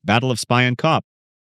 Battle of Spion Kop.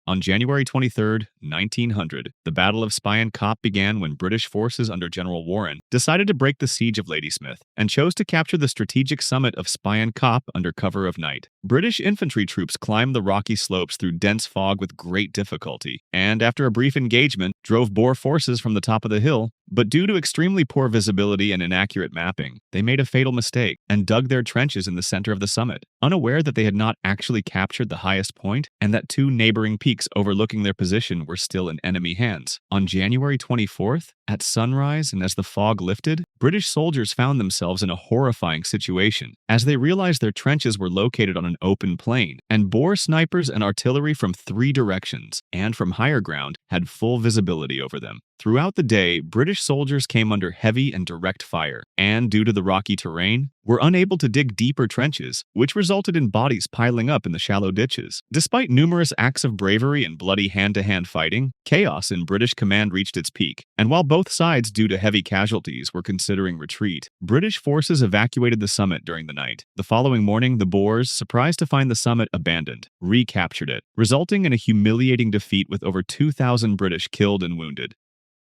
On January 23, 1900, the Battle of Spion Kop began when British forces under General Warren decided to break the siege of Ladysmith and chose to capture the strategic summit of Spion Kop under cover of night. British infantry troops climbed the rocky slopes through dense fog with great difficulty, and after a brief engagement, drove Boer forces from the top of the hill, but due to extremely poor visibility and inaccurate mapping, they made a fatal mistake and dug their trenches in the center of the summit, unaware that they had not actually captured the highest point and that two neighboring peaks overlooking their position were still in enemy hands. On January 24th, at sunrise and as the fog lifted, British soldiers found themselves in a horrifying situation as they realized their trenches were located on an open plain, and Boer snipers and artillery from 3 directions and from higher ground had full visibility over them. Throughout the day, British soldiers came under heavy and direct fire, and due to the rocky terrain, were unable to dig deeper trenches, which resulted in bodies piling up in the shallow ditches. Despite numerous acts of bravery and bloody hand-to-hand fighting, chaos in British command reached its peak, and while both sides, due to heavy casualties, were considering retreat, British forces evacuated the summit during the night. The following morning, the Boers, surprised to find the summit abandoned, recaptured it, resulting in a humiliating defeat with over 2,000 British killed and wounded.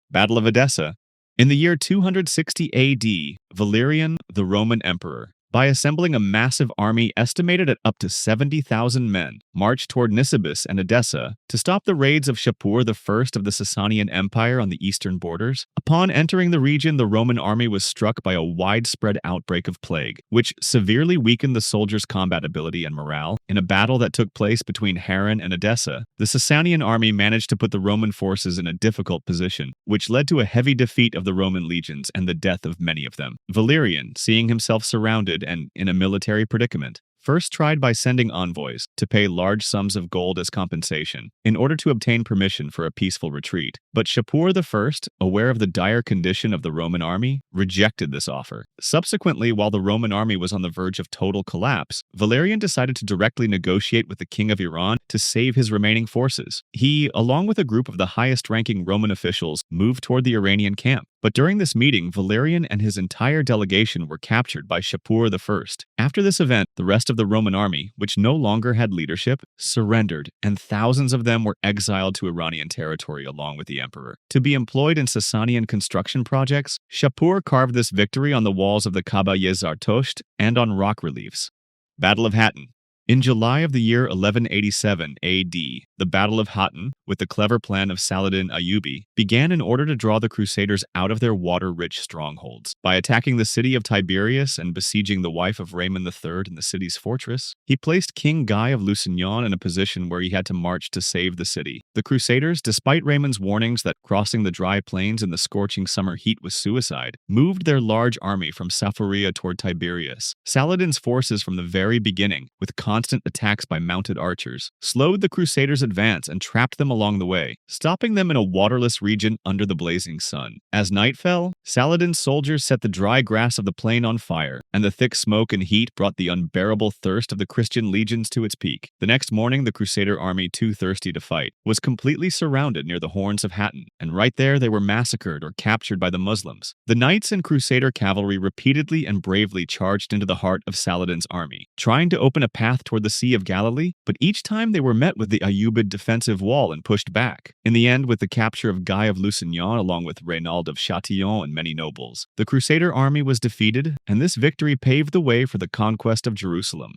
Battle of Edessa. In the year 260 AD, Valerian, the Roman emperor, by assembling a massive army estimated at up to 70,000 men, marched toward Nisibis and Edessa to stop the raids of Shapur I of the Sasanian Empire on the eastern borders. Upon entering the region, the Roman army was struck by a widespread outbreak of plague, which severely weakened the soldiers' combat ability and morale. In a battle that took place between Hattin and Edessa, the Sasanian army managed to put the Roman forces in a difficult position, which led to a heavy defeat of the Roman legions and the death of many of them. Valerian, seeing himself surrounded and in a military predicament, first tried by sending envoys to pay large sums of gold as compensation in order to obtain permission for a peaceful retreat. But Shapur I, aware of the dire condition of the Roman army, rejected this offer. Subsequently, while the Roman army was on the verge of total collapse, Valerian decided to directly negotiate with the king of Iran to save his remaining forces. He, along with a group of the highest-ranking Roman officials, moved toward the Iranian camp. But during this meeting, Valerian and his entire delegation were captured by Shapur I. After this event, the rest of the Roman army, which no longer had leadership, surrendered, and thousands of them were exiled to Iranian territory along with the emperor. To be employed in Sasanian construction projects, Shapur carved this victory on the walls of the Kaaba-ye-Zartosht and on rock reliefs. Battle of Hattin. In July of the year 1187 AD, the Battle of Hattin, with the clever plan of Saladin Ayyubi, began in order to draw the Crusaders out of their water-rich strongholds. By attacking the city of Tiberias and besieging the wife of Raymond III in the city's fortress, he placed King Guy of Lusignan in a position where he had to march to save the city. The Crusaders, despite Raymond's warnings that crossing the dry plains in the scorching summer heat was suicide, moved their large army from Safaria toward Tiberias. Saladin's forces from the very beginning, with constant attacks by mounted archers, slowed the Crusaders' advance and trapped them along the way, stopping them in a waterless region under the blazing sun. As night fell, Saladin's soldiers set the dry grass of the plain on fire, and the thick smoke and heat brought the unbearable thirst of the Christian legions to its peak. The next morning, the Crusader army, too thirsty to fight, was completely surrounded near the horns of Hattin, and right there they were massacred or captured by the Muslims. The knights and Crusader cavalry repeatedly and bravely charged into the heart of Saladin's army, trying to open a path toward the Sea of Galilee, but each time they were met with the Ayyubid defensive wall and pushed back. In the end, with the capture of Guy of Lusignan along with Reynald of Châtillon and many nobles, the Crusader army was defeated, and this victory paved the way for the conquest of Jerusalem.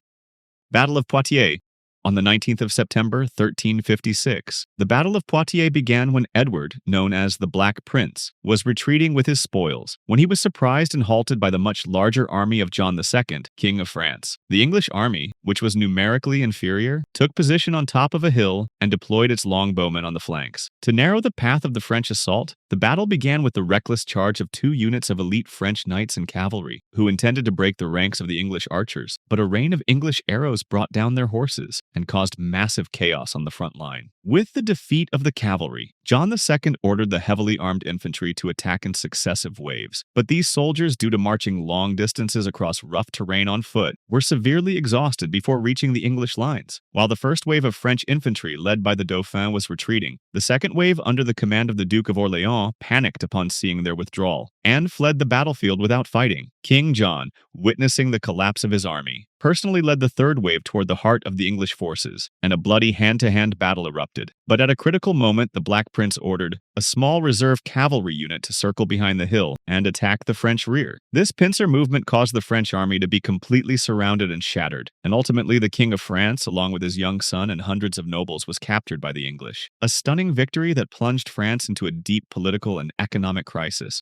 Battle of Poitiers. On the 19th of September, 1356, the Battle of Poitiers began when Edward, known as the Black Prince, was retreating with his spoils, when he was surprised and halted by the much larger army of John II, King of France. The English army, which was numerically inferior, took position on top of a hill and deployed its longbowmen on the flanks. To narrow the path of the French assault, the battle began with the reckless charge of 2 units of elite French knights and cavalry, who intended to break the ranks of the English archers, but a rain of English arrows brought down their horses and caused massive chaos on the front line. With the defeat of the cavalry, John II ordered the heavily armed infantry to attack in successive waves, but these soldiers, due to marching long distances across rough terrain on foot, were severely exhausted before reaching the English lines. While the first wave of French infantry led by the Dauphin was retreating, the second wave under the command of the Duke of Orléans panicked upon seeing their withdrawal. and fled the battlefield without fighting. King John, witnessing the collapse of his army, personally led the third wave toward the heart of the English forces, and a bloody hand-to-hand battle erupted. But at a critical moment, the Black Prince ordered a small reserve cavalry unit to circle behind the hill and attack the French rear. This pincer movement caused the French army to be completely surrounded and shattered, and ultimately the King of France, along with his young son and hundreds of nobles, was captured by the English. A stunning victory that plunged France into a deep political and economic crisis.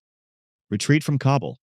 Retreat from Kabul.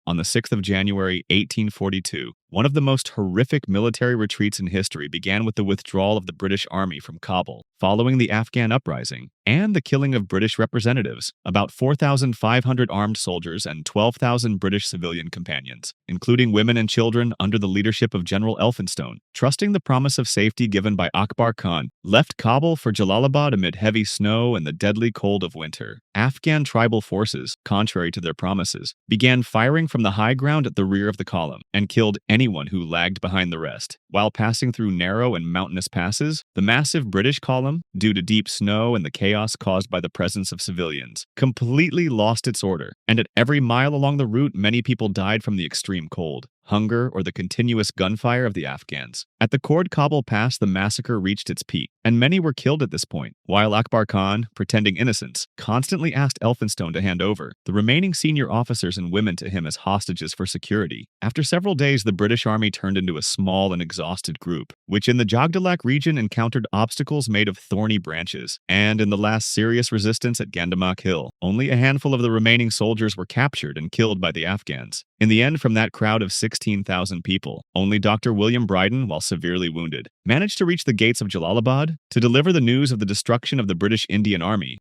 On the 6th of January, 1842, one of the most horrific military retreats in history began with the withdrawal of the British Army from Kabul, following the Afghan uprising, and the killing of British representatives, about 4,500 armed soldiers and 12,000 British civilian companions, including women and children under the leadership of General Elphinstone, trusting the promise of safety given by Akbar Khan, left Kabul for Jalalabad amid heavy snow and the deadly cold of winter. Afghan tribal forces, contrary to their promises, began firing from the high ground at the rear of the column and killed anyone who lagged behind the rest. While passing through narrow and mountainous passes, the massive British column, due to deep snow and the chaos caused by the presence of civilians, completely lost its order, and at every mile along the route many people died from the extreme cold, hunger, or the continuous gunfire of the Afghans. At the Khord Kabul Pass, the massacre reached its peak, and many were killed at this point. While Akbar Khan, pretending innocence, constantly asked Elphinstone to hand over the remaining senior officers and women to him as hostages for security. After several days, the British army turned into a small and exhausted group, which in the Jagdalak region encountered obstacles made of thorny branches, and in the last serious resistance at Gandamak Hill, only a handful of the remaining soldiers were captured and killed by the Afghans. In the end, from that crowd of 16,000 people, only Dr. William Bryden, while severely wounded, managed to reach the gates of Jalalabad to deliver the news of the destruction of the British Indian Army.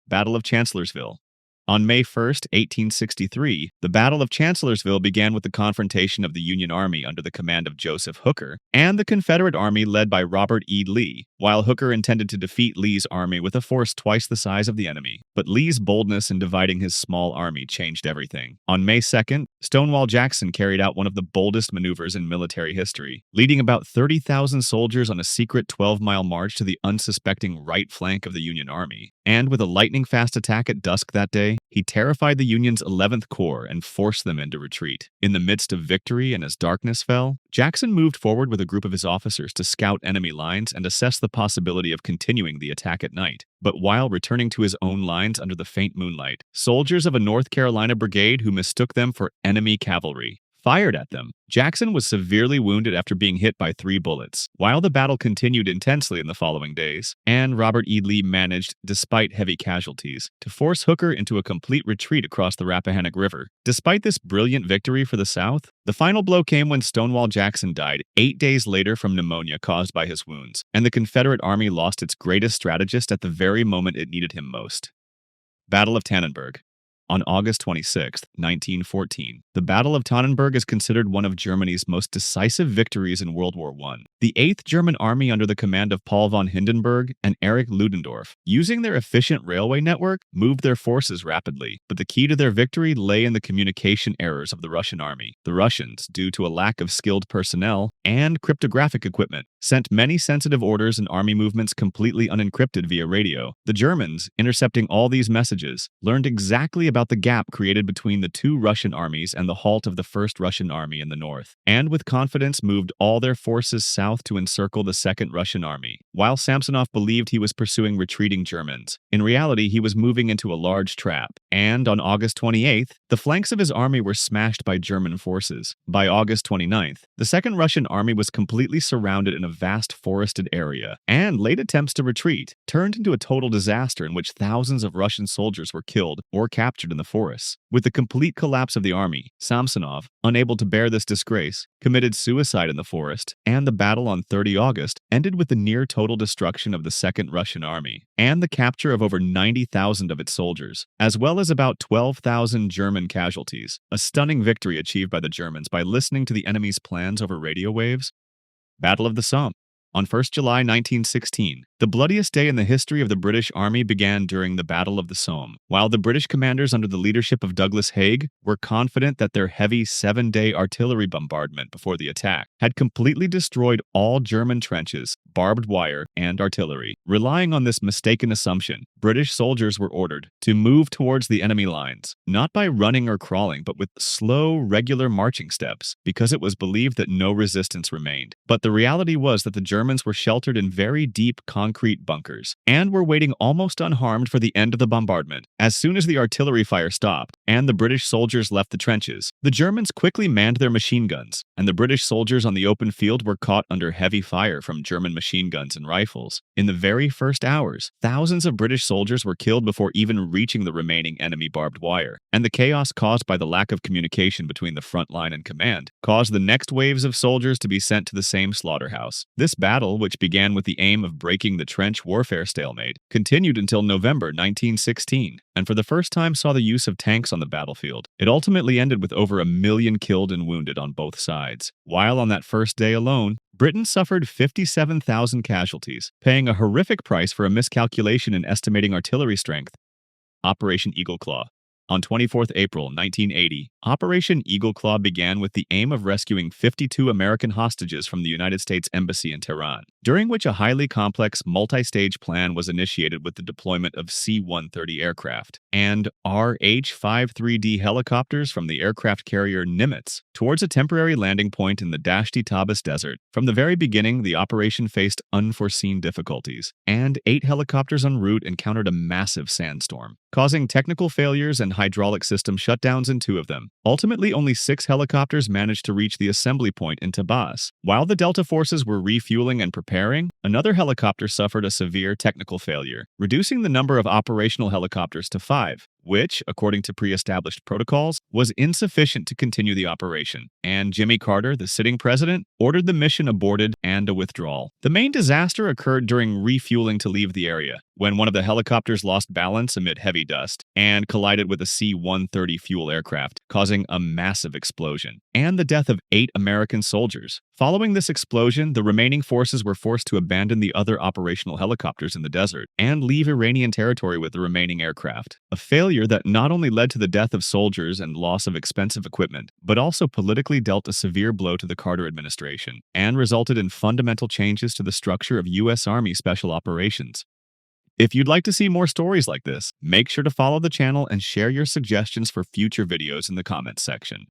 Battle of Chancellorsville. On May 1, 1863, the Battle of Chancellorsville began with the confrontation of the Union Army under the command of Joseph Hooker and the Confederate Army led by Robert E. Lee, while Hooker intended to defeat Lee's army with a force twice the size of the enemy. But Lee's boldness in dividing his small army changed everything. On May 2nd, Stonewall Jackson carried out one of the boldest maneuvers in military history, leading about 30,000 soldiers on a secret 12-mile march to the unsuspecting right flank of the Union Army. And with a lightning-fast attack at dusk that day, he terrified the Union's 11th Corps and forced them into retreat. In the midst of victory and as darkness fell, Jackson moved forward with a group of his officers to scout enemy lines and assess the possibility of continuing the attack at night. But while returning to his own lines under the faint moonlight, soldiers of a North Carolina brigade who mistook them for enemy cavalry fired at them. Jackson was severely wounded after being hit by 3 bullets. While the battle continued intensely in the following days, and Robert E. Lee managed, despite heavy casualties, to force Hooker into a complete retreat across the Rappahannock River. Despite this brilliant victory for the South, the final blow came when Stonewall Jackson died 8 days later from pneumonia caused by his wounds, and the Confederate Army lost its greatest strategist at the very moment it needed him most. Battle of Tannenberg. On August 26, 1914, the Battle of Tannenberg is considered one of Germany's most decisive victories in World War I. The 8th German Army under the command of Paul von Hindenburg and Erich Ludendorff, using their efficient railway network, moved their forces rapidly, but the key to their victory lay in the communication errors of the Russian army. The Russians, due to a lack of skilled personnel and cryptographic equipment, sent many sensitive orders and army movements completely unencrypted via radio. The Germans, intercepting all these messages, learned exactly about the gap created between the 2 Russian armies and the halt of the 1st Russian army in the north, and with confidence moved all their forces south to encircle the 2nd Russian army. While Samsonov believed he was pursuing retreating Germans, in reality he was moving into a large trap, and on August 28th, the flanks of his army were smashed by German forces. By August 29th, the 2nd Russian army was completely surrounded in a vast forested area, and late attempts to retreat turned into a total disaster in which thousands of Russian soldiers were killed or captured in the forests. With the complete collapse of the army, Samsonov, unable to bear this disgrace, committed suicide in the forest, and the battle on 30 August ended with the near total destruction of the 2nd Russian army, and the capture of over 90,000 of its soldiers, as well as about 12,000 German casualties, a stunning victory achieved by the Germans by listening to the enemy's plans over radio waves. Battle of the Somme. On 1 July 1916, The bloodiest day in the history of the British Army began during the Battle of the Somme. While the British commanders under the leadership of Douglas Haig were confident that their heavy 7-day artillery bombardment before the attack had completely destroyed all German trenches, barbed wire, and artillery. Relying on this mistaken assumption, British soldiers were ordered to move towards the enemy lines, not by running or crawling, but with slow, regular marching steps, because it was believed that no resistance remained. But the reality was that the Germans were sheltered in very deep concrete bunkers, and were waiting almost unharmed for the end of the bombardment. As soon as the artillery fire stopped, and the British soldiers left the trenches, the Germans quickly manned their machine guns, and the British soldiers on the open field were caught under heavy fire from German machine guns and rifles. In the very first hours, thousands of British soldiers were killed before even reaching the remaining enemy barbed wire, and the chaos caused by the lack of communication between the front line and command caused the next waves of soldiers to be sent to the same slaughterhouse. This battle, which began with the aim of breaking the trench warfare stalemate, continued until November 1916, and for the first time saw the use of tanks on the battlefield. It ultimately ended with over 1 million killed and wounded on both sides. While on that first day alone, Britain suffered 57,000 casualties, paying a horrific price for a miscalculation in estimating artillery strength. Operation Eagle Claw. On 24 April 1980, Operation Eagle Claw began with the aim of rescuing 52 American hostages from the United States Embassy in Tehran, during which a highly complex multi-stage plan was initiated with the deployment of C-130 aircraft and RH-53D helicopters from the aircraft carrier Nimitz towards a temporary landing point in the Dashti Tabas Desert. From the very beginning, the operation faced unforeseen difficulties, and 8 helicopters en route encountered a massive sandstorm, causing technical failures and hydraulic system shutdowns in 2 of them. Ultimately, only 6 helicopters managed to reach the assembly point in Tabas. While the Delta forces were refueling and preparing, another helicopter suffered a severe technical failure, reducing the number of operational helicopters to 5, which, according to pre-established protocols, was insufficient to continue the operation, and Jimmy Carter, the sitting president, ordered the mission aborted and a withdrawal. The main disaster occurred during refueling to leave the area, when one of the helicopters lost balance amid heavy dust and collided with a C-130 fuel aircraft, causing a massive explosion and the death of 8 American soldiers. Following this explosion, the remaining forces were forced to abandon the other operational helicopters in the desert and leave Iranian territory with the remaining aircraft, a failure that not only led to the death of soldiers and loss of expensive equipment, but also politically dealt a severe blow to the Carter administration and resulted in fundamental changes to the structure of U.S. Army Special Operations. If you'd like to see more stories like this, make sure to follow the channel and share your suggestions for future videos in the comments section.